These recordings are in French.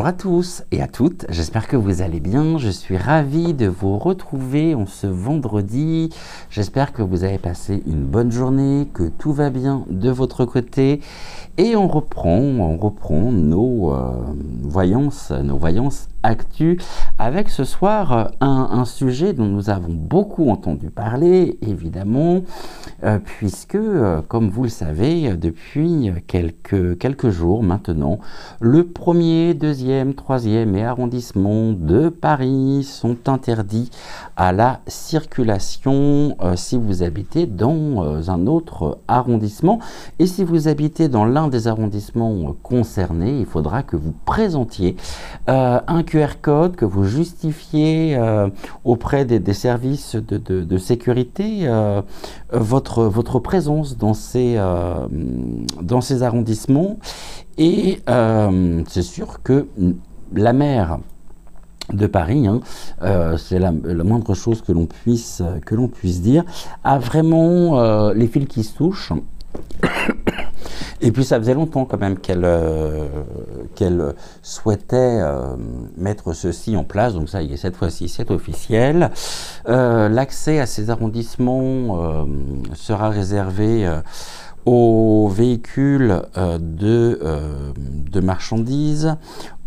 Bonjour à tous et à toutes, j'espère que vous allez bien, je suis ravi de vous retrouver en ce vendredi, j'espère que vous avez passé une bonne journée, que tout va bien de votre côté et on reprend nos voyances actu avec ce soir un sujet dont nous avons beaucoup entendu parler évidemment puisque comme vous le savez depuis quelques jours maintenant le 1er, 2e, 3e et arrondissement de Paris sont interdits à la circulation si vous habitez dans un autre arrondissement et si vous habitez dans l'un des arrondissements concernés, il faudra que vous présentiez un QR code, que vous justifiez auprès des services de sécurité votre présence dans ces arrondissements. Et c'est sûr que la maire de Paris, c'est la moindre chose que l'on puisse dire, a vraiment les fils qui se touchent. Et puis ça faisait longtemps quand même qu'elle souhaitait mettre ceci en place, donc ça y est, cette fois-ci c'est officiel. L'accès à ces arrondissements sera réservé aux véhicules de marchandises,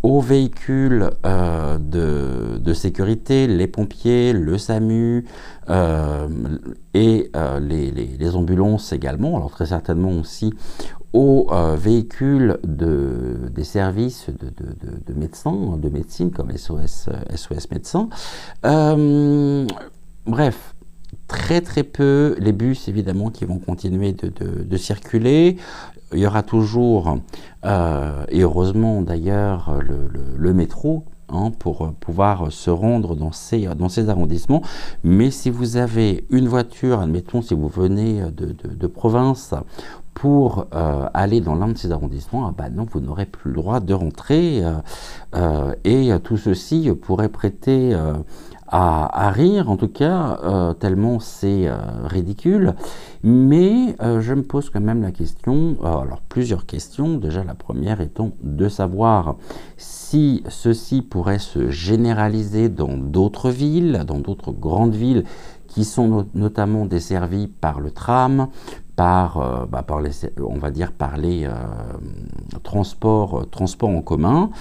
aux véhicules de sécurité, les pompiers, le SAMU et les ambulances également, alors très certainement aussi aux véhicules des services de médecins, de médecine comme SOS médecins. Bref, très peu les bus évidemment qui vont continuer de circuler. Il y aura toujours, et heureusement d'ailleurs, le métro pour pouvoir se rendre dans ces arrondissements. Mais si vous avez une voiture, admettons si vous venez de province, pour aller dans l'un de ces arrondissements, non, vous n'aurez plus le droit de rentrer et tout ceci pourrait prêter à rire, en tout cas, tellement c'est ridicule. Mais je me pose quand même la question, alors plusieurs questions, déjà la première étant de savoir si ceci pourrait se généraliser dans d'autres villes, dans d'autres grandes villes qui sont notamment desservies par le tram, par les transports en commun,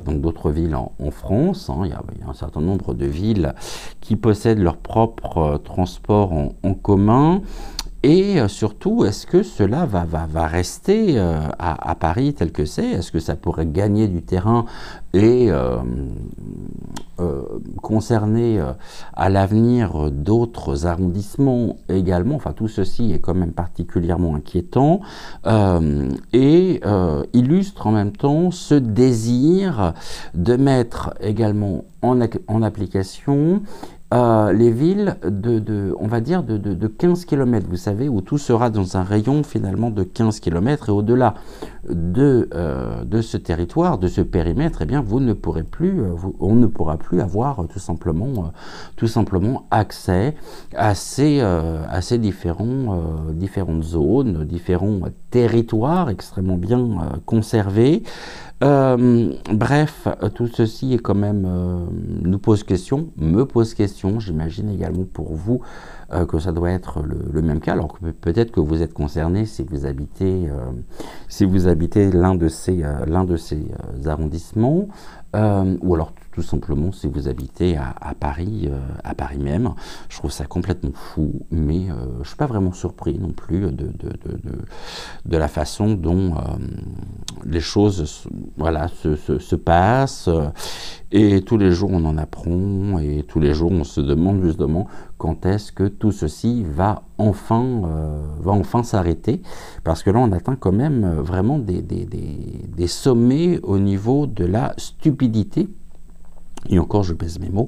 donc d'autres villes en France. Il y a un certain nombre de villes qui possèdent leur propre transport en commun. Et surtout, est-ce que cela va rester à Paris tel que c'est? Est-ce que ça pourrait gagner du terrain et concerner à l'avenir d'autres arrondissements également? Enfin, tout ceci est quand même particulièrement inquiétant et illustre en même temps ce désir de mettre également en application les villes on va dire de 15 km, vous savez, où tout sera dans un rayon finalement de 15 km et au-delà de ce territoire, de ce périmètre, eh bien vous ne pourrez plus, on ne pourra plus avoir tout simplement accès à ces différentes zones, différents territoires extrêmement bien conservés. Bref, tout ceci est quand même me pose question, j'imagine également pour vous que ça doit être le même cas, alors que peut-être que vous êtes concerné si vous habitez l'un de ces arrondissements, ou alors tout simplement si vous habitez à Paris même. Je trouve ça complètement fou, mais je ne suis pas vraiment surpris non plus de la façon dont les choses se passent, et tous les jours on en apprend, et tous les jours on se demande justement quand est-ce que tout ceci va enfin s'arrêter, parce que là on atteint quand même vraiment des sommets au niveau de la stupidité. Et encore, je pèse mes mots,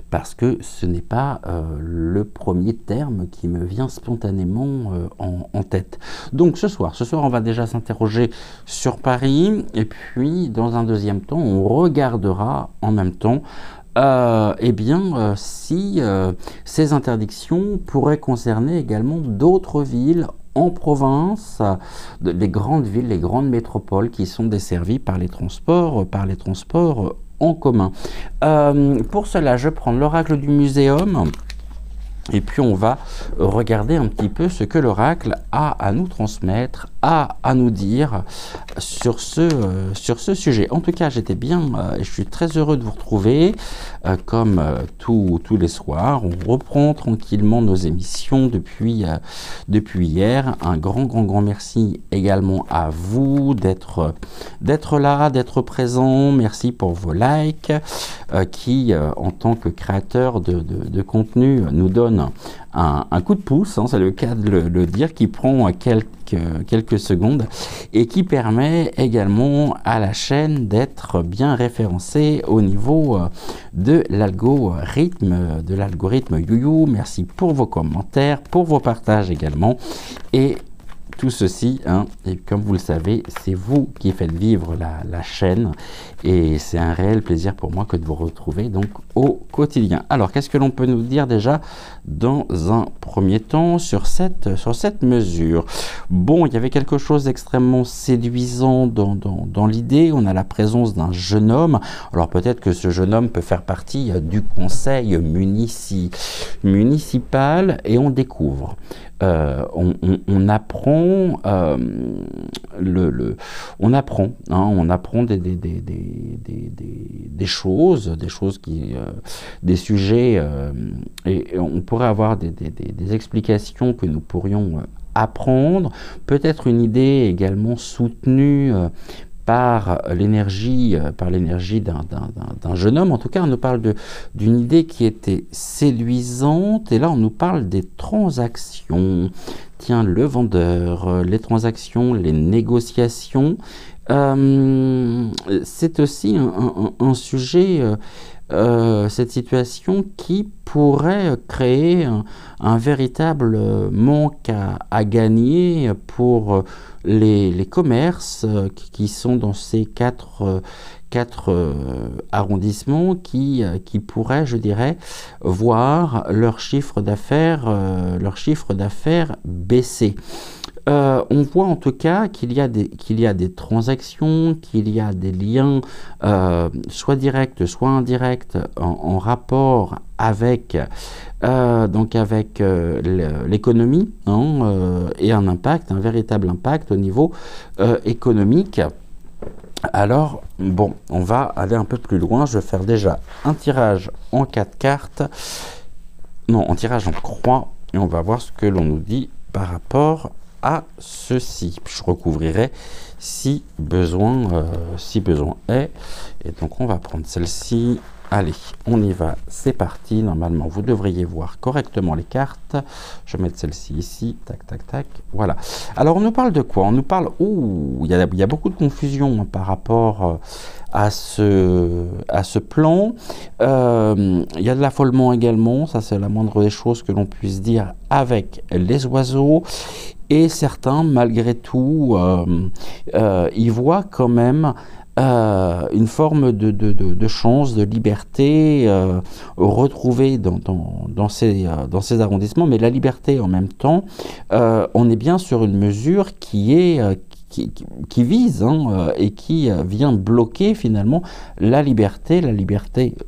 parce que ce n'est pas le premier terme qui me vient spontanément en tête. Donc ce soir, on va déjà s'interroger sur Paris, et puis dans un deuxième temps, on regardera en même temps si ces interdictions pourraient concerner également d'autres villes en province, les grandes villes, les grandes métropoles qui sont desservies par les transports en commun. Pour cela, je prends l'oracle du muséum. Et puis on va regarder un petit peu ce que l'oracle a à nous transmettre, a à nous dire sur ce sujet. En tout cas, j'étais bien, je suis très heureux de vous retrouver, comme tous les soirs. On reprend tranquillement nos émissions depuis hier. Un grand merci également à vous d'être là, d'être présent. Merci pour vos likes qui, en tant que créateur de contenu, nous donnent un coup de pouce, hein, c'est le cas de le dire, qui prend quelques secondes et qui permet également à la chaîne d'être bien référencée au niveau de l'algorithme YouYou. Merci pour vos commentaires, pour vos partages également. Et tout ceci, hein, et comme vous le savez, c'est vous qui faites vivre la chaîne et c'est un réel plaisir pour moi que de vous retrouver donc au quotidien. Alors, qu'est-ce que l'on peut nous dire déjà dans un premier temps sur cette mesure? Bon, il y avait quelque chose d'extrêmement séduisant dans l'idée. On a la présence d'un jeune homme. Alors, peut-être que ce jeune homme peut faire partie du conseil municipal et on découvre. On apprend on apprend des choses des sujets et on pourrait avoir des explications que nous pourrions apprendre, peut-être une idée également soutenue par l'énergie d'un jeune homme. En tout cas, on nous parle d'une idée qui était séduisante, et là on nous parle des transactions. Tiens, le vendeur, les transactions, les négociations, c'est aussi un sujet, cette situation qui pourrait créer un véritable manque à gagner pour les commerces qui sont dans ces quatre arrondissements qui pourraient, je dirais, voir leur chiffre d'affaires baisser. On voit en tout cas qu'il y a des transactions, qu'il y a des liens soit directs, soit indirects en rapport avec l'économie, hein, et un véritable impact au niveau économique. Alors, bon, on va aller un peu plus loin. Je vais faire déjà un tirage en 4 cartes. Non, un tirage en croix. Et on va voir ce que l'on nous dit par rapport à ceci. Je recouvrirai si besoin est. Et donc, on va prendre celle-ci. Allez, on y va, c'est parti. Normalement, vous devriez voir correctement les cartes. Je vais mettre celle-ci ici, tac, tac, tac. Voilà. Alors, on nous parle de quoi? On nous parle... il y a beaucoup de confusion hein, par rapport à ce plan. Il y a de l'affolement également. Ça, c'est la moindre des choses que l'on puisse dire avec les oiseaux. Et certains, malgré tout, y voient quand même une forme de chance, de liberté retrouvée dans ces arrondissements, mais la liberté en même temps, on est bien sur une mesure qui vise hein, et qui vient bloquer finalement la liberté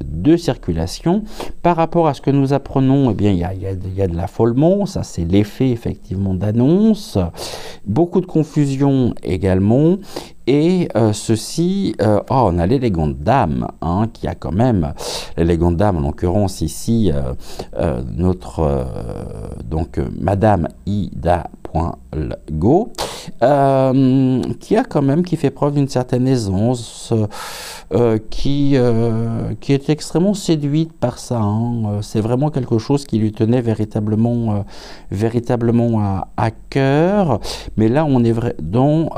de circulation. Par rapport à ce que nous apprenons, eh bien, il y a de l'affolement, ça c'est l'effet effectivement d'annonce, beaucoup de confusion également. Et ceci, on a l'élégante dame, hein, qui a quand même, l'élégante dame en l'occurrence ici, Madame Ida.go, qui fait preuve d'une certaine aisance, qui est extrêmement séduite par ça. Hein. C'est vraiment quelque chose qui lui tenait véritablement à cœur. Mais là, on est dans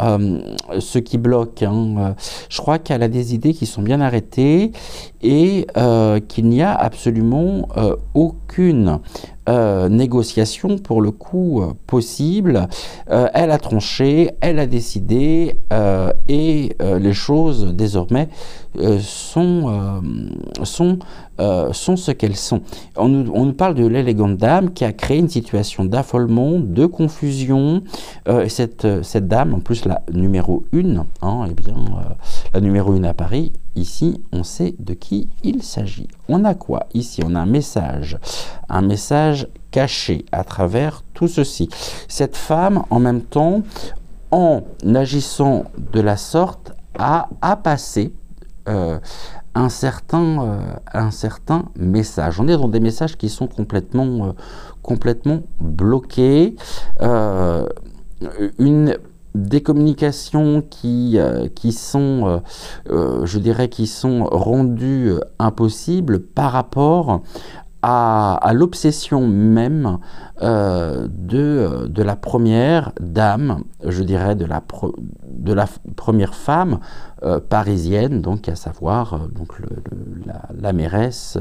ce qui bloque. Hein. Je crois qu'elle a des idées qui sont bien arrêtées et qu'il n'y a absolument aucune négociation pour le coup possible. Elle a tranché, elle a décidé et les choses désormais sont ce qu'elles sont. On nous parle de l'élégante dame qui a créé une situation d'affolement, de confusion confusion. Cette dame, en plus la numéro 1, hein, eh bien, la numéro 1 à Paris, ici, on sait de qui il s'agit. On a quoi ici? On a un message caché à travers tout ceci. Cette femme, en même temps, en agissant de la sorte, a passé un certain message. On est dans des messages qui sont complètement bloqués. Des communications qui sont, je dirais, qui sont rendues impossibles par rapport à l'obsession même de la première dame, je dirais, de la première femme parisienne, donc à savoir donc la mairesse.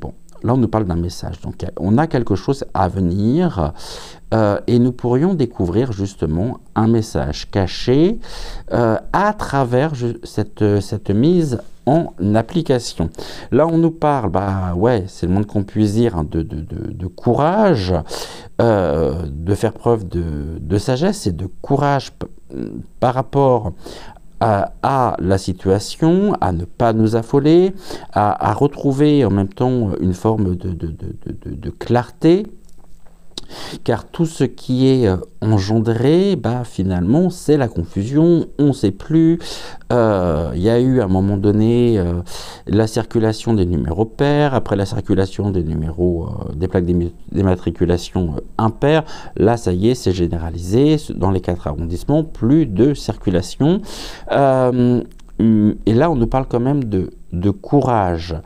Bon, là on nous parle d'un message, donc on a quelque chose à venir et nous pourrions découvrir justement un message caché à travers cette mise en application. Là, on nous parle, bah ouais, c'est le moins qu'on puisse dire, hein, de courage, de faire preuve de sagesse et de courage par rapport à la situation, à ne pas nous affoler, à retrouver en même temps une forme de clarté. Car tout ce qui est engendré, bah, finalement, c'est la confusion, on ne sait plus. Il y a eu à un moment donné la circulation des numéros pairs, après la circulation des numéros, des plaques d'immatriculation impaires. Là, ça y est, c'est généralisé. Dans les 4 arrondissements, plus de circulation. Et là, on nous parle quand même de courage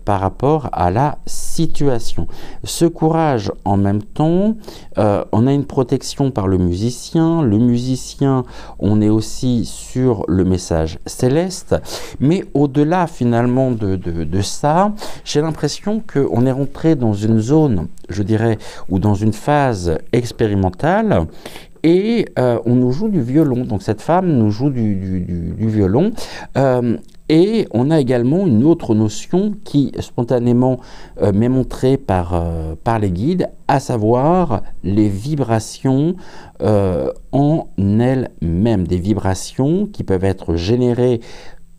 par rapport à la situation. Ce courage, en même temps, on a une protection par le musicien. Le musicien, on est aussi sur le message céleste. Mais au-delà, finalement, de ça, j'ai l'impression qu'on est rentré dans une zone, je dirais, ou dans une phase expérimentale. Et on nous joue du violon. Donc cette femme nous joue du violon. Et on a également une autre notion qui spontanément m'est montrée par les guides, à savoir les vibrations en elles-mêmes. Des vibrations qui peuvent être générées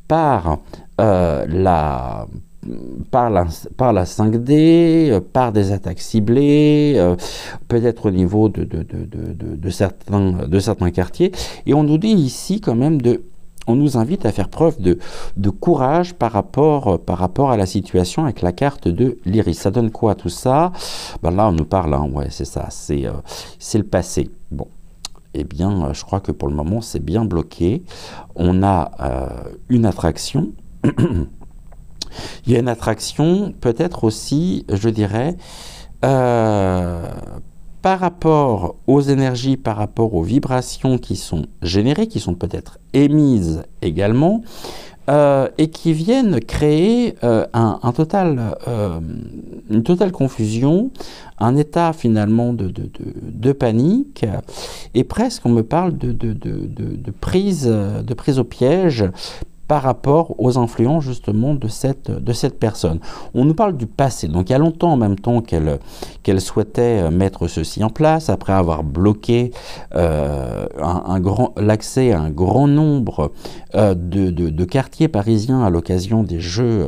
par la 5D, par des attaques ciblées, peut-être au niveau de certains quartiers. Et on nous dit ici quand même on nous invite à faire preuve de courage par rapport à la situation avec la carte de l'Iris. Ça donne quoi tout ça? Ben là on nous parle, hein, ouais c'est ça, c'est le passé. Bon. Eh bien, je crois que pour le moment c'est bien bloqué. On a une attraction. Il y a une attraction, peut-être aussi, je dirais, par rapport aux énergies, par rapport aux vibrations qui sont générées, qui sont peut-être émises également, et qui viennent créer une totale confusion, un état finalement de panique, et presque on me parle de prise au piège, par rapport aux influences justement de cette personne. On nous parle du passé, donc il y a longtemps en même temps qu'elle souhaitait mettre ceci en place, après avoir bloqué l'accès à un grand nombre de quartiers parisiens à l'occasion des Jeux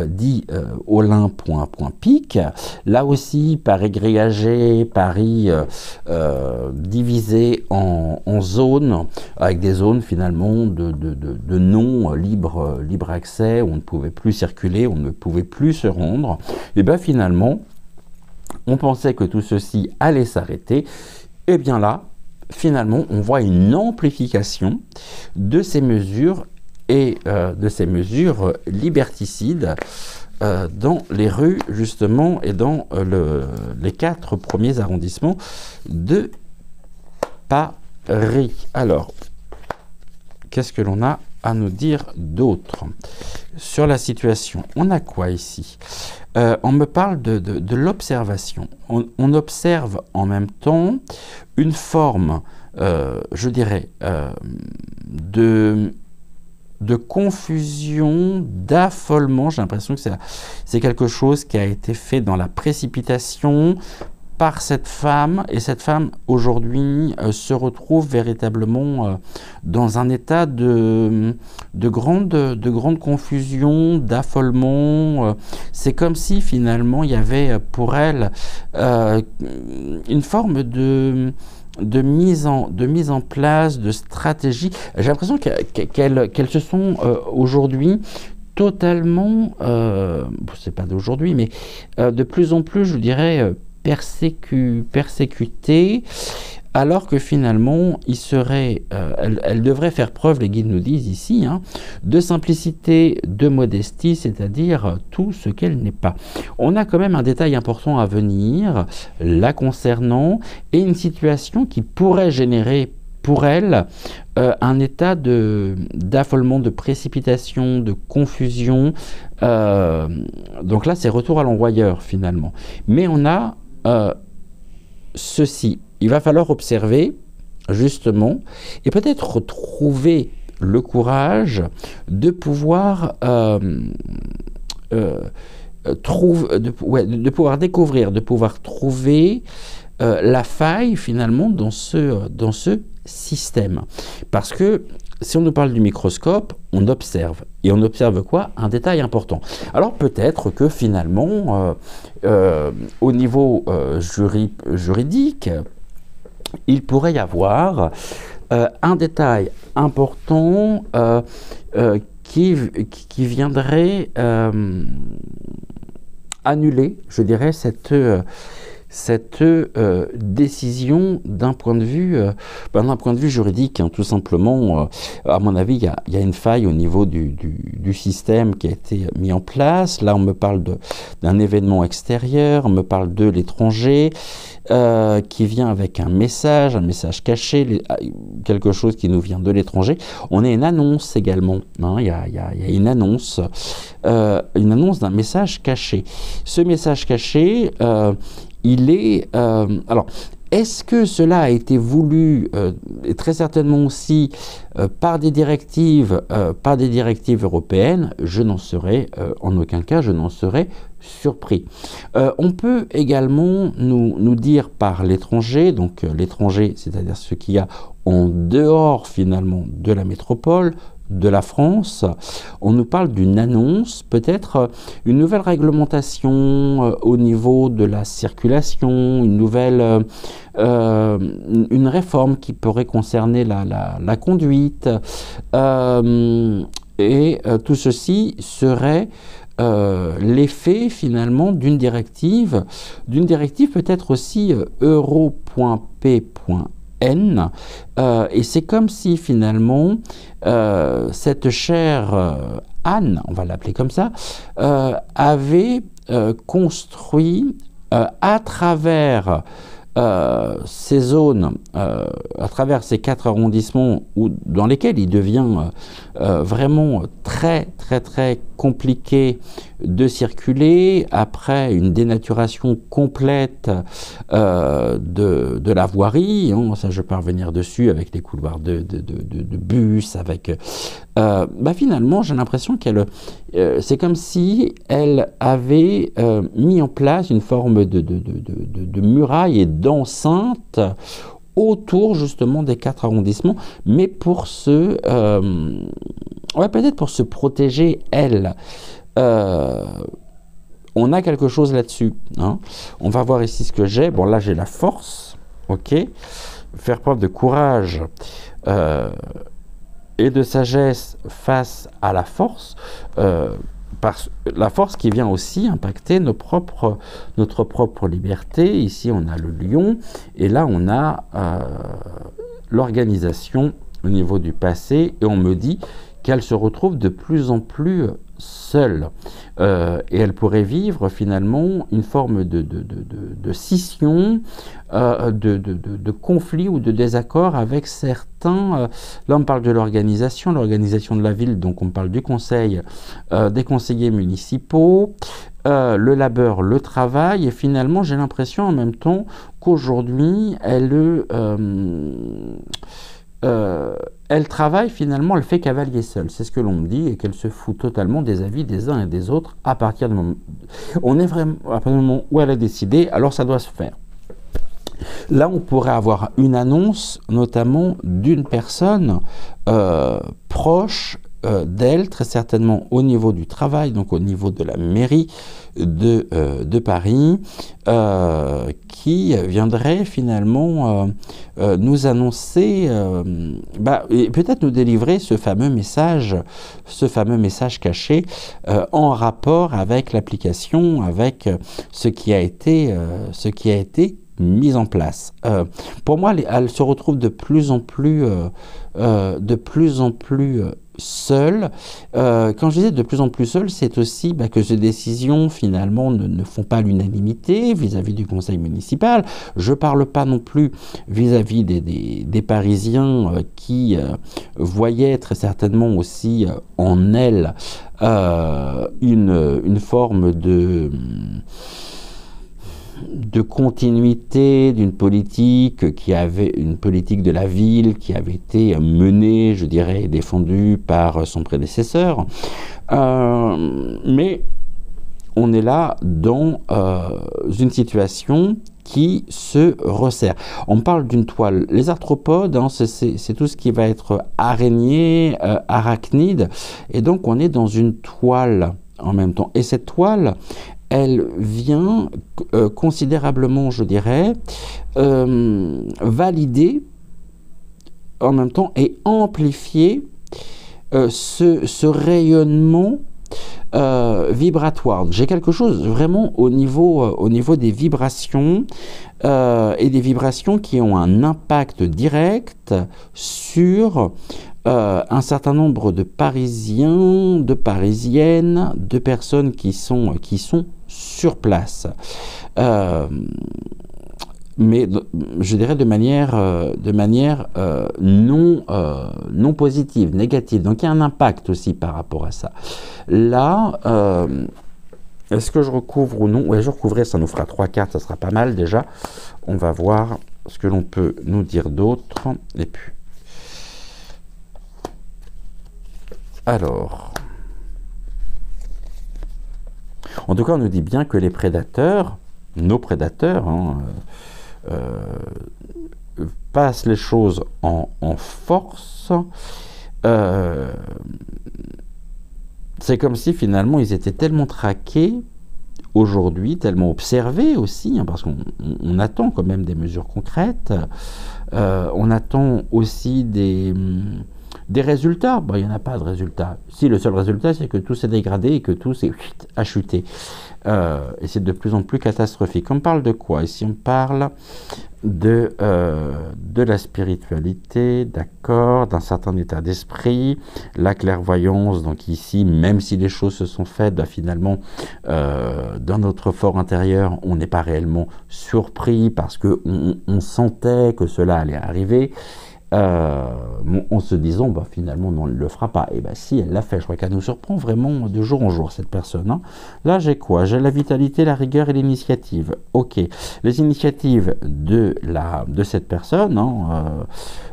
dits Olympe.pic. Là aussi, Paris grillagé, Paris divisé en zones, avec des zones finalement de non libre accès, où on ne pouvait plus circuler, on ne pouvait plus se rendre. Et bien finalement, on pensait que tout ceci allait s'arrêter. Et bien là, finalement, on voit une amplification de ces mesures et de ces mesures liberticides dans les rues, justement, et dans les 4 premiers arrondissements de Paris. Alors, qu'est-ce que l'on a à nous dire d'autre sur la situation? On a quoi ici? On me parle de l'observation. On observe en même temps une forme, je dirais, de confusion, d'affolement. J'ai l'impression que c'est quelque chose qui a été fait dans la précipitation, par cette femme, et cette femme aujourd'hui se retrouve véritablement dans un état de grande confusion, d'affolement. C'est comme si finalement il y avait pour elle une forme de mise en place, de stratégie. J'ai l'impression qu'elles se sont aujourd'hui totalement, c'est pas d'aujourd'hui, mais de plus en plus, je dirais, persécutées, alors que finalement, elle devrait faire preuve, les guides nous disent ici, hein, de simplicité, de modestie, c'est-à-dire tout ce qu'elle n'est pas. On a quand même un détail important à venir, la concernant, et une situation qui pourrait générer pour elle un état d'affolement, de précipitation, de confusion. Donc là, c'est retour à l'envoyeur finalement. Mais on a ceci. Il va falloir observer justement et peut-être retrouver le courage de pouvoir de pouvoir découvrir, de pouvoir trouver la faille finalement dans ce système. Parce que si on nous parle du microscope, on observe. Et on observe quoi? Un détail important. Alors peut-être que finalement, au niveau juridique, il pourrait y avoir un détail important qui viendrait annuler, je dirais, cette décision d'un point de vue juridique, hein, tout simplement. À mon avis, il y a une faille au niveau du système qui a été mis en place. Là, on me parle d'un événement extérieur, on me parle de l'étranger qui vient avec un message caché, quelque chose qui nous vient de l'étranger. On a une annonce également, hein, il y a une annonce d'un message caché. Ce message caché, il est... alors, est-ce que cela a été voulu, et très certainement aussi, par des directives européennes? Je n'en serais, en aucun cas, je n'en serais surpris. On peut également nous dire par l'étranger, donc l'étranger, c'est-à-dire ce qu'il y a en dehors finalement de la métropole, de la France, on nous parle d'une annonce, peut-être une nouvelle réglementation au niveau de la circulation, une réforme qui pourrait concerner la conduite, et tout ceci serait l'effet finalement d'une directive peut-être aussi euro.p.n. Et c'est comme si finalement cette chère Anne, on va l'appeler comme ça, avait construit à travers ces zones, à travers ces 4 arrondissements dans lesquels il devient vraiment très compliqué de circuler après une dénaturation complète de la voirie, hein, ça je peux revenir dessus avec les couloirs de bus, avec finalement j'ai l'impression qu'elle c'est comme si elle avait mis en place une forme de muraille et d'enceinte autour justement des 4 arrondissements, mais pour peut-être pour se protéger elle. On a quelque chose là-dessus, hein. On va voir ici ce que j'ai. Bon, là j'ai la force, ok. Faire preuve de courage et de sagesse face à la force, la force qui vient aussi impacter notre propre liberté. Ici on a le lion, et là on a l'organisation au niveau du passé, et on me dit qu'elle se retrouve de plus en plus seule, et elle pourrait vivre finalement une forme de scission, de conflit ou de désaccord avec certains. Là on parle de l'organisation de la ville, donc on parle du conseil, des conseillers municipaux, le labeur, le travail, et finalement j'ai l'impression en même temps qu'aujourd'hui elle travaille finalement, elle fait cavalier seul, c'est ce que l'on me dit, et qu'elle se fout totalement des avis des uns et des autres à partir du moment où elle a décidé, alors ça doit se faire. Là, on pourrait avoir une annonce, notamment d'une personne proche d'elle, très certainement au niveau du travail, donc au niveau de la mairie de Paris, qui viendrait finalement nous annoncer, et peut-être nous délivrer ce fameux message caché en rapport avec l'application, avec ce qui a été mise en place. Pour moi, elle se retrouve de plus en plus seule. Quand je disais de plus en plus seule, c'est aussi que ces décisions finalement ne font pas l'unanimité vis-à-vis du conseil municipal. Je ne parle pas non plus vis-à-vis des Parisiens qui voyaient très certainement aussi en elle une forme de continuité d'une politique une politique de la ville qui avait été menée, je dirais, et défendue par son prédécesseur. Mais on est là dans une situation qui se resserre. On parle d'une toile. Les arthropodes, c'est tout ce qui va être araignée, arachnide, et donc on est dans une toile en même temps. Et cette toile, elle vient considérablement, je dirais, valider en même temps et amplifier ce rayonnement vibratoire. J'ai quelque chose vraiment au niveau des vibrations et des vibrations qui ont un impact direct sur un certain nombre de Parisiens, de Parisiennes, de personnes qui sont sur place. Mais je dirais de manière non positive, négative. Donc il y a un impact aussi par rapport à ça. Là, est-ce que je recouvre ou non? Oui, je recouvrerai, ça nous fera 3 cartes, ça sera pas mal déjà. On va voir ce que l'on peut nous dire d'autre. Et puis, alors, en tout cas, on nous dit bien que les prédateurs, nos prédateurs, passent les choses en force. C'est comme si finalement ils étaient tellement traqués aujourd'hui, tellement observés aussi, parce qu'on attend quand même des mesures concrètes. On attend aussi des résultats. Il n'y en a pas de résultats. Si, le seul résultat, c'est que tout s'est dégradé et que tout a chuté. Et c'est de plus en plus catastrophique. On parle de quoi? Ici, on parle de la spiritualité, d'accord, d'un certain état d'esprit, la clairvoyance. Donc ici, même si les choses se sont faites, finalement, dans notre fort intérieur, on n'est pas réellement surpris parce qu'on sentait que cela allait arriver. En se disant, finalement, non, elle ne le fera pas. Et si, elle l'a fait. Je crois qu'elle nous surprend vraiment de jour en jour, cette personne. Là, j'ai quoi? J'ai la vitalité, la rigueur et l'initiative. Ok. Les initiatives de cette personne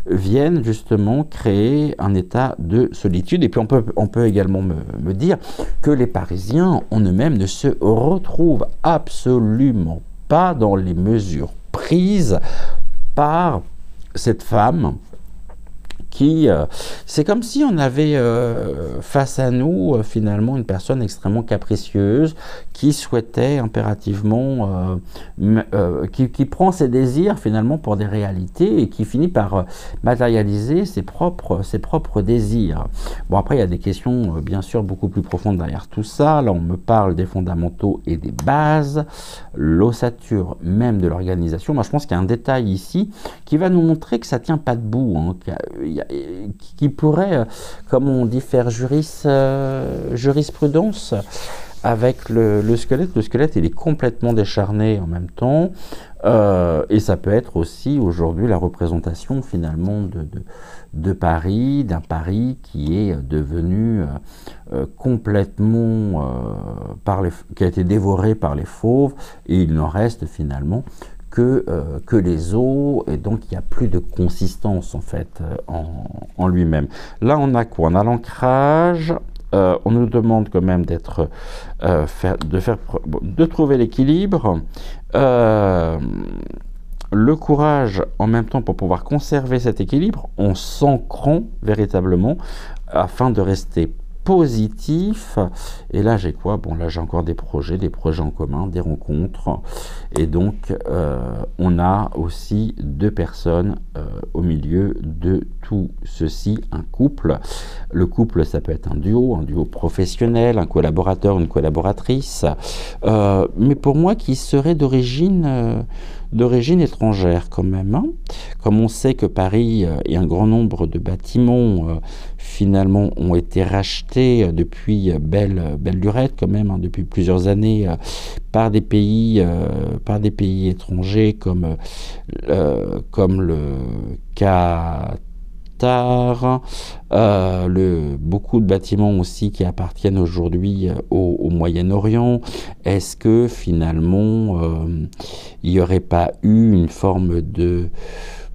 viennent justement créer un état de solitude. Et puis, on peut également me dire que les Parisiens en eux-mêmes ne se retrouvent absolument pas dans les mesures prises par cette femme qui, c'est comme si on avait face à nous finalement une personne extrêmement capricieuse qui souhaitait impérativement, qui prend ses désirs finalement pour des réalités et qui finit par matérialiser ses propres désirs. Bon, après il y a des questions bien sûr beaucoup plus profondes derrière tout ça. Là on me parle des fondamentaux et des bases, l'ossature même de l'organisation. Moi je pense qu'il y a un détail ici qui va nous montrer que ça tient pas debout, qui pourrait, comme on dit, faire jurisprudence avec le squelette. Le squelette, il est complètement décharné en même temps. Et ça peut être aussi aujourd'hui la représentation finalement de Paris, d'un Paris qui est devenu complètement, qui a été dévoré par les fauves, et il n'en reste finalement que les os, et donc il n'y a plus de consistance en fait en lui-même. Là on a quoi? On a l'ancrage. On nous demande quand même de trouver l'équilibre. le courage en même temps pour pouvoir conserver cet équilibre en s'ancrant véritablement afin de rester positif. Et là j'ai quoi? Bon, là j'ai encore des projets en commun, des rencontres, et donc on a aussi deux personnes au milieu de tout ceci, un couple. Le couple, ça peut être un duo professionnel, un collaborateur, une collaboratrice, mais pour moi qui serait d'origine étrangère quand même, hein. Comme on sait que Paris et un grand nombre de bâtiments finalement ont été rachetés depuis belle lurette quand même, hein, depuis plusieurs années par des pays étrangers comme le Qatar, beaucoup de bâtiments aussi qui appartiennent aujourd'hui au Moyen-Orient. Est-ce que finalement il n'y aurait pas eu une forme de,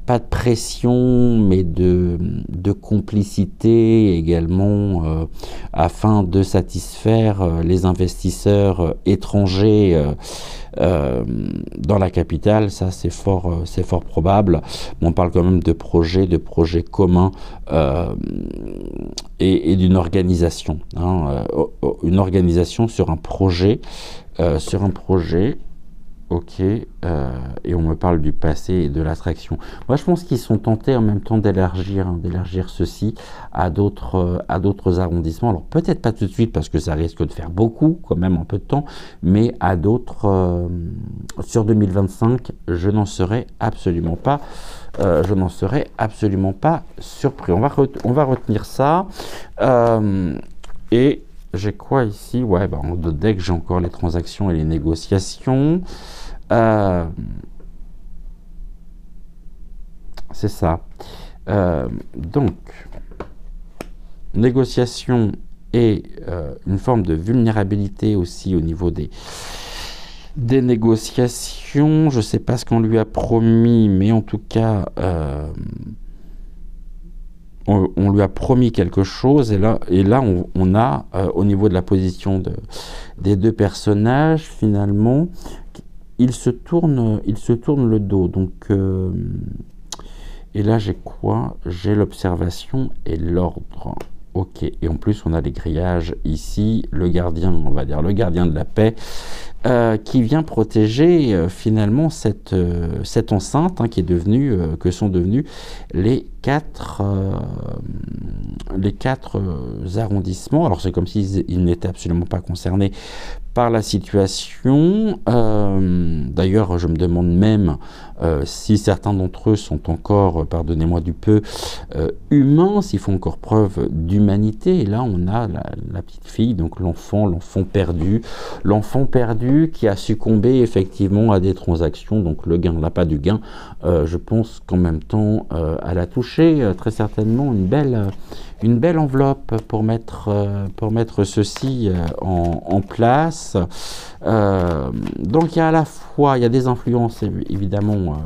pas de pression, mais de complicité également afin de satisfaire les investisseurs étrangers dans la capitale? Ça, c'est fort probable. Mais on parle quand même de projets communs et d'une organisation, hein, une organisation sur un projet, ok, et on me parle du passé et de l'attraction. Moi, je pense qu'ils sont tentés en même temps d'élargir ceci à d'autres arrondissements. Alors, peut-être pas tout de suite, parce que ça risque de faire beaucoup, quand même, en peu de temps, mais à d'autres, sur 2025, je n'en serais absolument pas surpris. On va retenir ça. Et j'ai quoi ici? Ouais, bah, en deck, j'ai encore les transactions et les négociations. C'est ça. Donc, négociation et une forme de vulnérabilité aussi au niveau des négociations. Je ne sais pas ce qu'on lui a promis, mais en tout cas, on lui a promis quelque chose. Et là on a, au niveau de la position des deux personnages, finalement, il se tourne le dos. Donc, et là, j'ai quoi? J'ai l'observation et l'ordre. Ok, et en plus, on a les grillages ici, le gardien, on va dire le gardien de la paix, qui vient protéger finalement cette enceinte, hein, qui est devenue, que sont devenus les quatre arrondissements. Alors, c'est comme s'ils n'étaient absolument pas concernés par la situation. D'ailleurs, je me demande même si certains d'entre eux sont encore, pardonnez-moi du peu, humains, s'ils font encore preuve d'humanité. Et là, on a la petite fille, donc l'enfant perdu qui a succombé effectivement à des transactions. Donc le gain, l'appât du gain, je pense qu'en même temps, elle a touché très certainement une belle enveloppe pour mettre ceci en place. Donc il y a à la fois, il y a des influences évidemment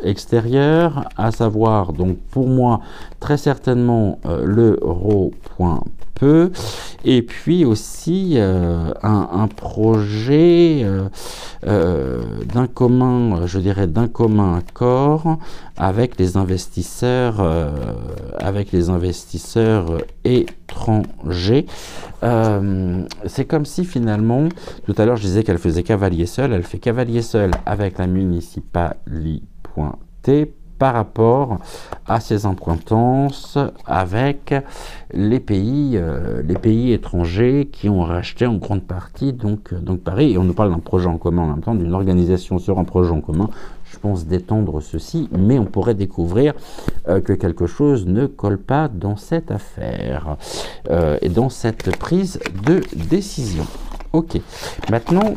extérieures, à savoir, donc pour moi, très certainement l'euro.peu, et puis aussi un projet d'un commun, je dirais d'un commun accord avec les investisseurs étrangers. C'est comme si finalement, tout à l'heure je disais qu'elle faisait cavalier seul, elle fait cavalier seul avec la municipalité par rapport à ses empruntances avec les pays étrangers qui ont racheté en grande partie donc Paris. Et on nous parle d'un projet en commun en même temps, d'une organisation sur un projet en commun. Je pense d'étendre ceci, mais on pourrait découvrir que quelque chose ne colle pas dans cette affaire et dans cette prise de décision. Ok, maintenant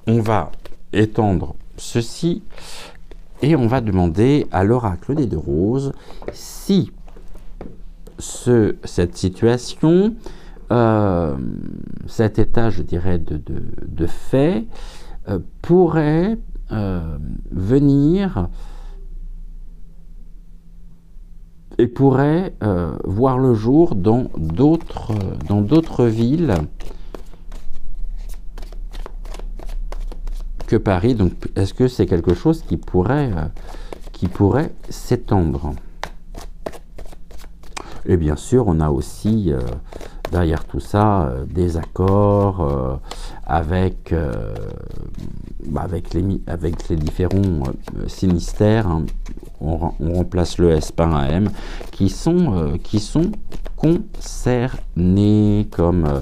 on va étendre ceci et on va demander à l'oracle des deux roses si cette situation, cet état, je dirais, de fait, pourrait venir et pourrait voir le jour dans d'autres villes que Paris. Donc, est-ce que c'est quelque chose qui pourrait s'étendre? Et bien sûr, on a aussi derrière tout ça des accords avec les différents sinistères, hein. On remplace le S par un M, qui sont concernés, comme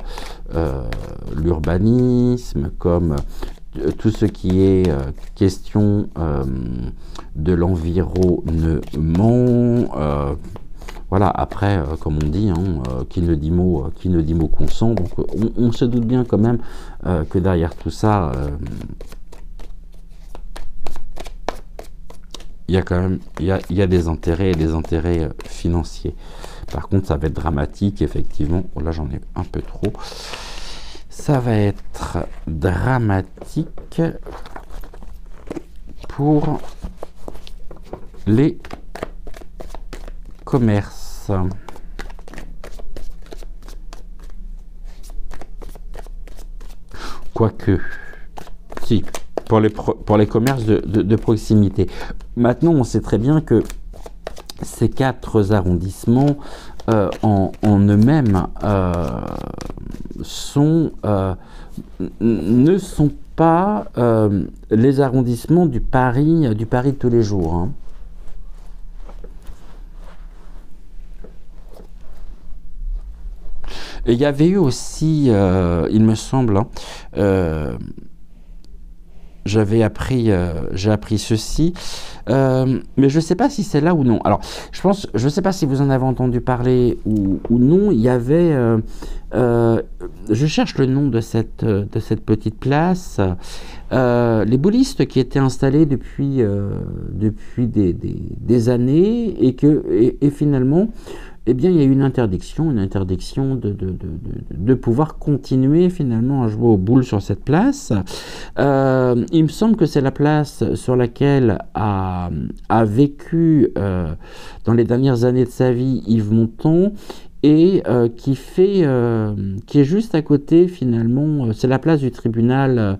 l'urbanisme, comme tout ce qui est question de l'environnement. Voilà, après, comme on dit, hein, qui ne dit mot consent. Donc, on se doute bien quand même que derrière tout ça, il y a quand même, il y a des intérêts, et des intérêts financiers. Par contre, ça va être dramatique, effectivement. Oh, là, j'en ai un peu trop. Ça va être dramatique pour les commerces. Quoique, si, pour les commerces de proximité. Maintenant, on sait très bien que ces 4 arrondissements en eux-mêmes ne sont pas les arrondissements du Paris de tous les jours, hein. Et il y avait eu aussi, il me semble, hein, j'ai appris ceci, mais je ne sais pas si c'est là ou non. Alors, je ne sais pas si vous en avez entendu parler ou non. Il y avait, je cherche le nom de cette petite place, les boulistes qui étaient installés depuis des années et finalement, eh bien, il y a eu une interdiction de pouvoir continuer finalement à jouer aux boules sur cette place. Il me semble que c'est la place sur laquelle a vécu dans les dernières années de sa vie Yves Montand et qui est juste à côté finalement. C'est la place du tribunal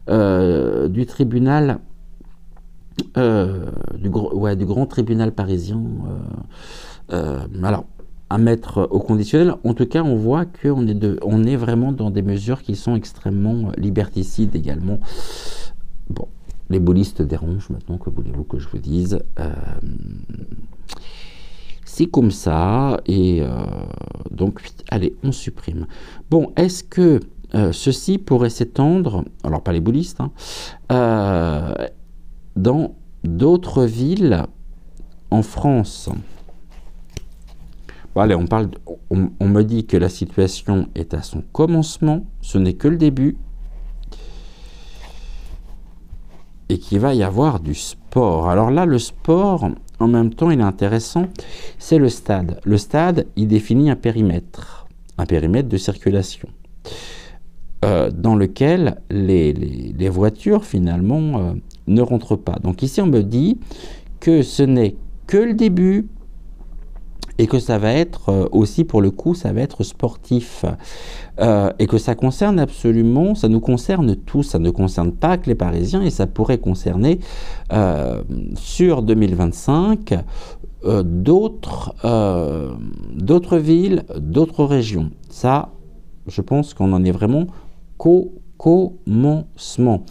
du grand tribunal parisien. Alors, à mettre au conditionnel, en tout cas, on voit qu'on est vraiment dans des mesures qui sont extrêmement liberticides également. Bon, les boulistes dérangent maintenant, que voulez-vous que je vous dise, c'est comme ça, et donc, allez, on supprime. Bon, est-ce que ceci pourrait s'étendre, alors pas les boulistes, hein, dans d'autres villes en France? Bon, allez, on me dit que la situation est à son commencement, ce n'est que le début, et qu'il va y avoir du sport. Alors là, le sport, en même temps, il est intéressant, c'est le stade. Le stade, il définit un périmètre de circulation, dans lequel les voitures, finalement, ne rentrent pas. Donc ici, on me dit que ce n'est que le début, et que ça va être aussi, pour le coup, ça va être sportif. Et que ça concerne absolument, ça nous concerne tous, ça ne concerne pas que les Parisiens, et ça pourrait concerner, sur 2025, d'autres villes, d'autres régions. Ça, je pense qu'on en est vraiment qu'au commencement.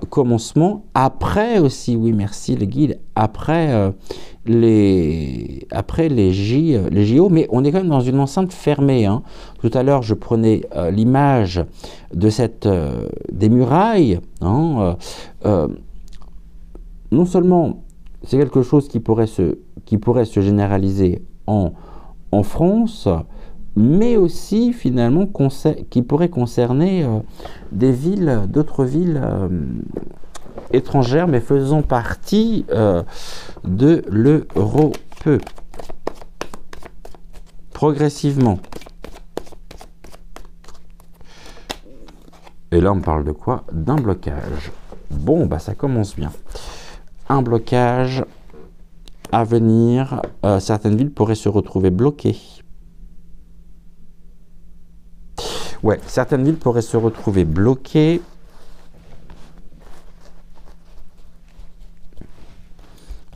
Commencement, après aussi, oui, merci le guide, après les JO, mais on est quand même dans une enceinte fermée, hein. Tout à l'heure, je prenais l'image de des murailles, hein, non seulement c'est quelque chose qui pourrait se généraliser en France, mais aussi finalement qui pourrait concerner d'autres villes étrangères, mais faisant partie de l'Europe progressivement. Et là, on parle de quoi? D'un blocage. Bon, bah ça commence bien. Un blocage à venir. Certaines villes pourraient se retrouver bloquées. Ouais, certaines villes pourraient se retrouver bloquées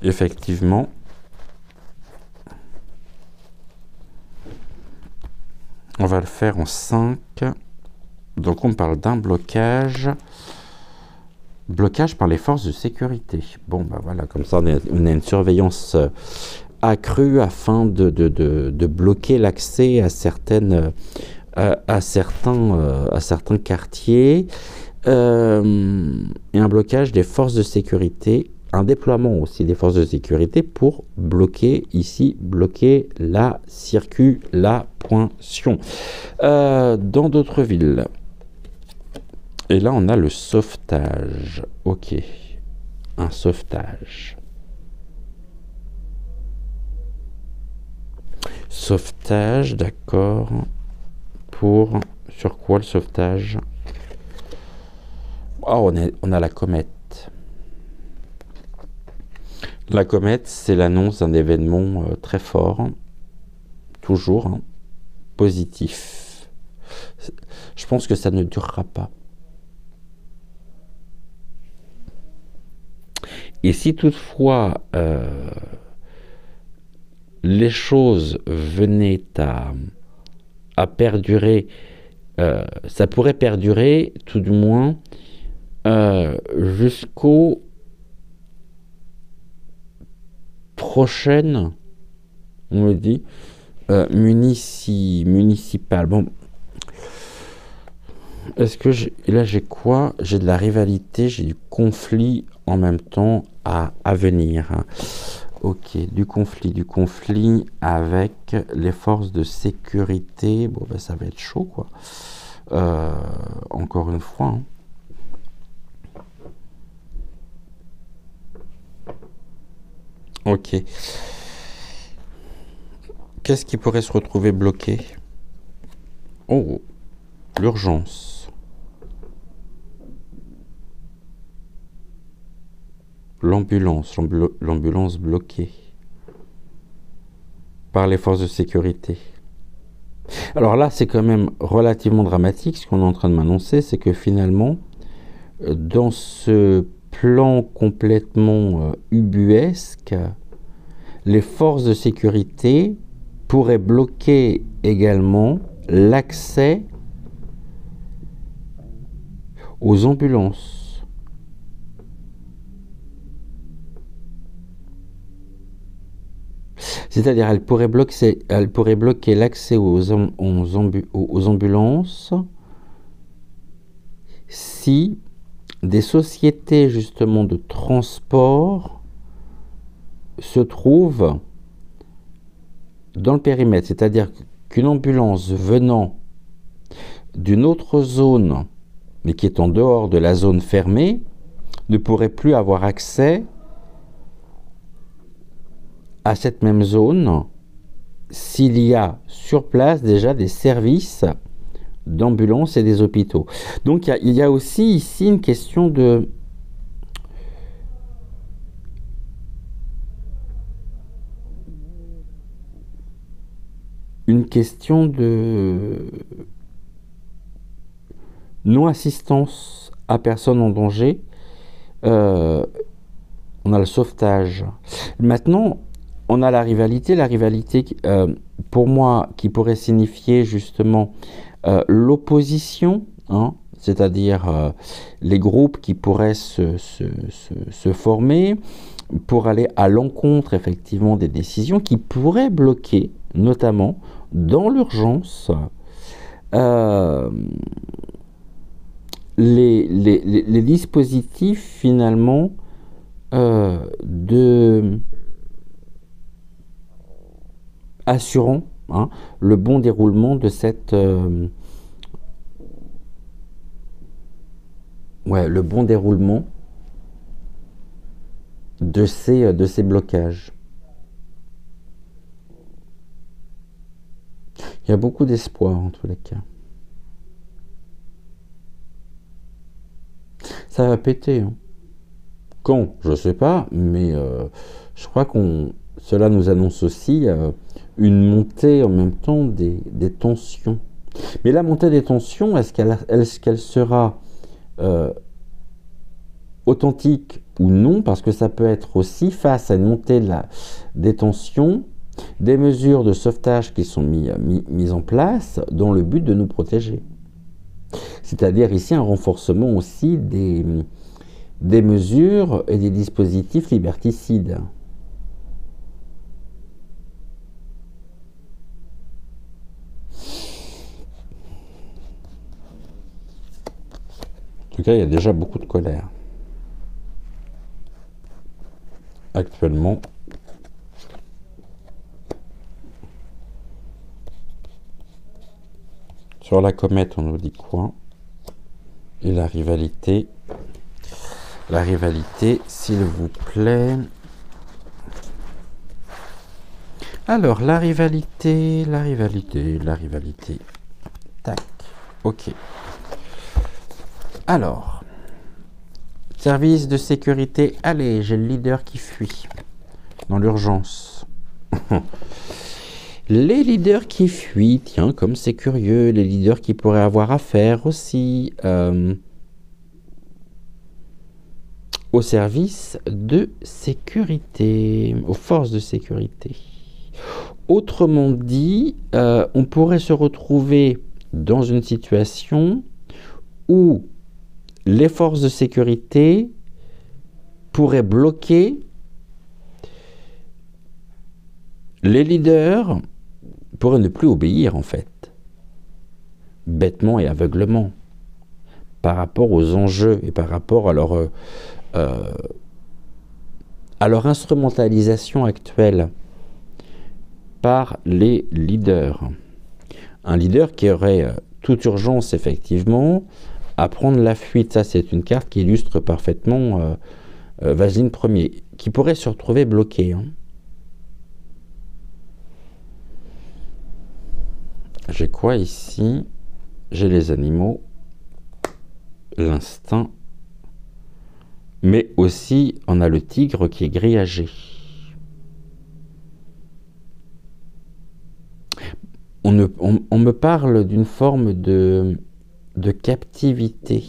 effectivement, on va le faire en 5. Donc on parle d'un blocage. Blocage par les forces de sécurité. Bon, ben voilà, comme ça on a une surveillance accrue afin de bloquer l'accès à certains quartiers. Et un blocage des forces de sécurité, un déploiement aussi des forces de sécurité pour bloquer la circulation dans d'autres villes. Et là, on a le sauvetage. Ok, un sauvetage. Sauvetage, d'accord. Sur quoi le sauvetage? Oh, on a la comète. La comète, c'est l'annonce d'un événement très fort. Toujours, hein, positif. Je pense que ça ne durera pas. Et si toutefois les choses venaient à perdurer, ça pourrait perdurer tout du moins jusqu'aux prochaines, on me dit, municipales. Bon, est-ce que là j'ai quoi? J'ai de la rivalité, j'ai du conflit en même temps à venir. Hein. Ok, du conflit avec les forces de sécurité. Bon, ben, ça va être chaud, quoi. Encore une fois. Hein. Ok. Qu'est-ce qui pourrait se retrouver bloqué? Oh, l'urgence. L'ambulance bloquée par les forces de sécurité. Alors là, c'est quand même relativement dramatique. Ce qu'on est en train de m'annoncer, c'est que finalement, dans ce plan complètement ubuesque, les forces de sécurité pourraient bloquer également l'accès aux ambulances. C'est-à-dire, elle pourrait bloquer l'accès aux ambulances si des sociétés justement de transport se trouvent dans le périmètre. C'est-à-dire qu'une ambulance venant d'une autre zone, mais qui est en dehors de la zone fermée, ne pourrait plus avoir accès à cette même zone s'il y a sur place déjà des services d'ambulance et des hôpitaux. Donc il y a aussi ici une question de non-assistance à personne en danger. On a le sauvetage. Maintenant, on a la rivalité. La rivalité, pour moi, qui pourrait signifier justement l'opposition, hein, c'est-à-dire les groupes qui pourraient se former pour aller à l'encontre, effectivement, des décisions qui pourraient bloquer, notamment dans l'urgence, les dispositifs, finalement, assurant le bon déroulement de cette le bon déroulement de ces blocages. Il y a beaucoup d'espoir en tous les cas. Ça va péter. Hein. Quand? Je ne sais pas, mais je crois cela nous annonce aussi une montée en même temps des tensions. Mais la montée des tensions, est-ce qu'elle sera authentique ou non, parce que ça peut être aussi face à une montée des tensions, des mesures de sauvetage qui sont mises en place dans le but de nous protéger. C'est-à-dire ici un renforcement aussi des mesures et des dispositifs liberticides. En tout cas, il y a déjà beaucoup de colère. Actuellement, sur la comète, on nous dit quoi? Et la rivalité, s'il vous plaît. Alors, la rivalité. Tac, ok. Alors, service de sécurité, allez, j'ai le leader qui fuit dans l'urgence. Les leaders qui fuient, tiens, comme c'est curieux, les leaders qui pourraient avoir affaire aussi au service de sécurité, aux forces de sécurité. Autrement dit, on pourrait se retrouver dans une situation où les forces de sécurité pourraient bloquer les leaders, pourraient ne plus obéir en fait, bêtement et aveuglement, par rapport aux enjeux et par rapport à leur instrumentalisation actuelle par les leaders. Un leader qui aurait toute urgence effectivement à prendre la fuite, ça c'est une carte qui illustre parfaitement Vaseline Ier, qui pourrait se retrouver bloqué. J'ai quoi ici? J'ai les animaux, l'instinct, mais aussi on a le tigre qui est grillagé. On me parle d'une forme de captivité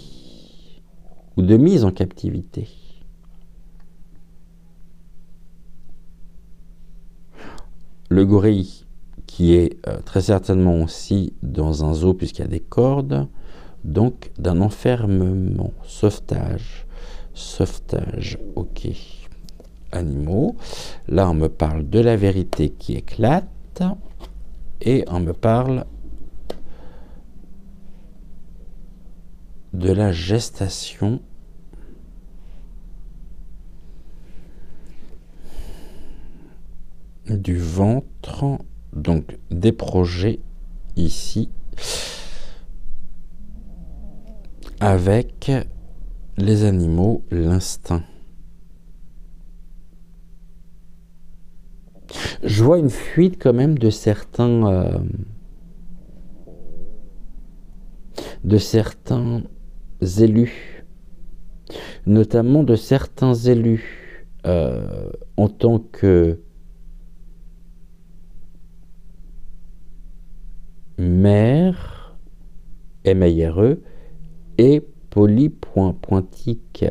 ou de mise en captivité. Le gorille qui est très certainement aussi dans un zoo puisqu'il y a des cordes, donc d'un enfermement, sauvetage, ok. Animaux, là on me parle de la vérité qui éclate et on me parle de la gestation du ventre, donc des projets ici avec les animaux, l'instinct. Je vois une fuite quand même de certains élus, notamment de certains élus en tant que maire, MAIRE, et polypointique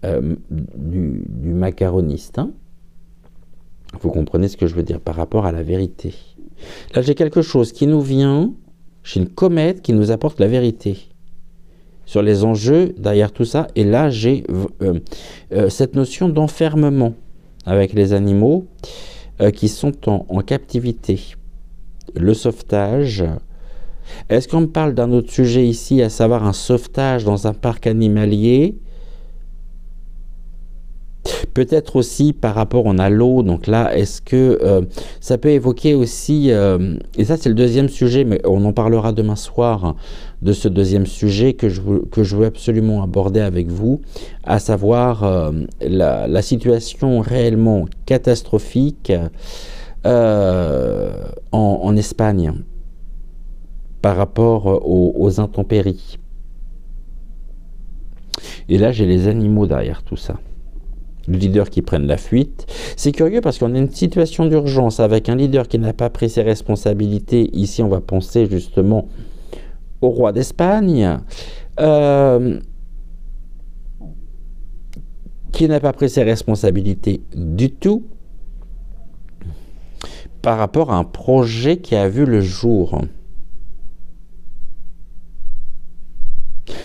du macaroniste. Vous comprenez ce que je veux dire par rapport à la vérité. Là, j'ai quelque chose qui nous vient, j'ai une comète qui nous apporte la vérité sur les enjeux derrière tout ça. Et là, j'ai cette notion d'enfermement avec les animaux qui sont en captivité. Le sauvetage. Est-ce qu'on me parle d'un autre sujet ici, à savoir un sauvetage dans un parc animalier? Peut-être aussi par rapport, on a l'eau, donc là, est-ce que ça peut évoquer aussi, et ça c'est le deuxième sujet, mais on en parlera demain soir, de ce deuxième sujet que je veux absolument aborder avec vous, à savoir la situation réellement catastrophique en Espagne par rapport aux intempéries. Et là, j'ai les animaux derrière tout ça. Le leader qui prenne la fuite. C'est curieux parce qu'on a une situation d'urgence avec un leader qui n'a pas pris ses responsabilités. Ici, on va penser justement au roi d'Espagne. qui n'a pas pris ses responsabilités du tout par rapport à un projet qui a vu le jour,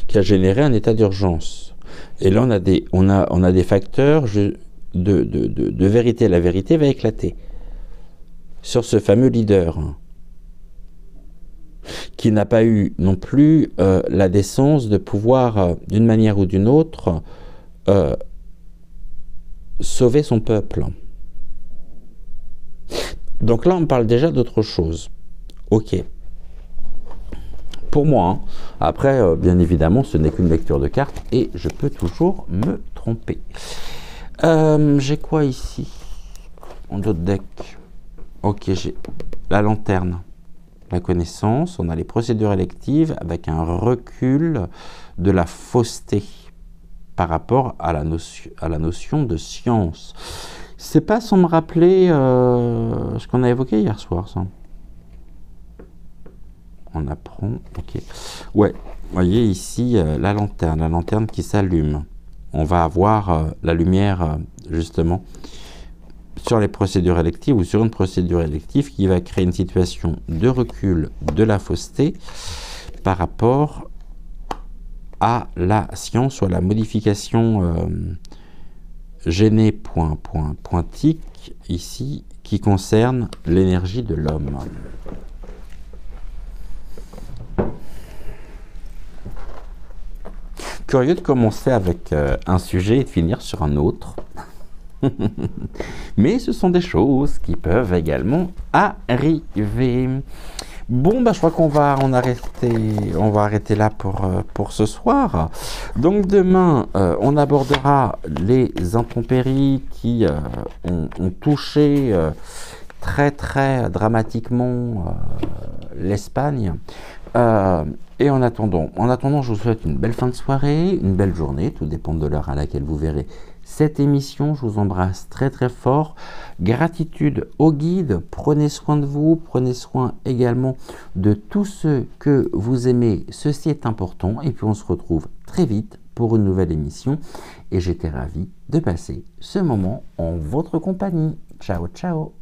qui a généré un état d'urgence. Et là, on a des facteurs de vérité. La vérité va éclater sur ce fameux leader qui n'a pas eu non plus la décence de pouvoir, d'une manière ou d'une autre, sauver son peuple. Donc là, on parle déjà d'autre chose. Ok. Pour moi, hein. Après, bien évidemment, ce n'est qu'une lecture de cartes et je peux toujours me tromper. J'ai quoi ici en d'autres decks? Ok, j'ai la lanterne, la connaissance, on a les procédures électives avec un recul de la fausseté par rapport à la notion de science. C'est pas sans me rappeler ce qu'on a évoqué hier soir, ça. On apprend, ok. Ouais, vous voyez ici la lanterne qui s'allume. On va avoir la lumière, justement, sur les procédures électives ou sur une procédure élective qui va créer une situation de recul de la fausseté par rapport à la science ou à la modification gênée pointique ici qui concerne l'énergie de l'homme. Curieux de commencer avec un sujet et de finir sur un autre. Mais ce sont des choses qui peuvent également arriver. Bon, bah, je crois qu'on va arrêter là pour ce soir. Donc demain, on abordera les intempéries qui ont touché très très dramatiquement l'Espagne. Et en attendant, je vous souhaite une belle fin de soirée, une belle journée, tout dépend de l'heure à laquelle vous verrez cette émission. Je vous embrasse très très fort. Gratitude au guide, prenez soin de vous, prenez soin également de tous ceux que vous aimez, ceci est important. Et puis on se retrouve très vite pour une nouvelle émission. Et j'étais ravi de passer ce moment en votre compagnie. Ciao, ciao.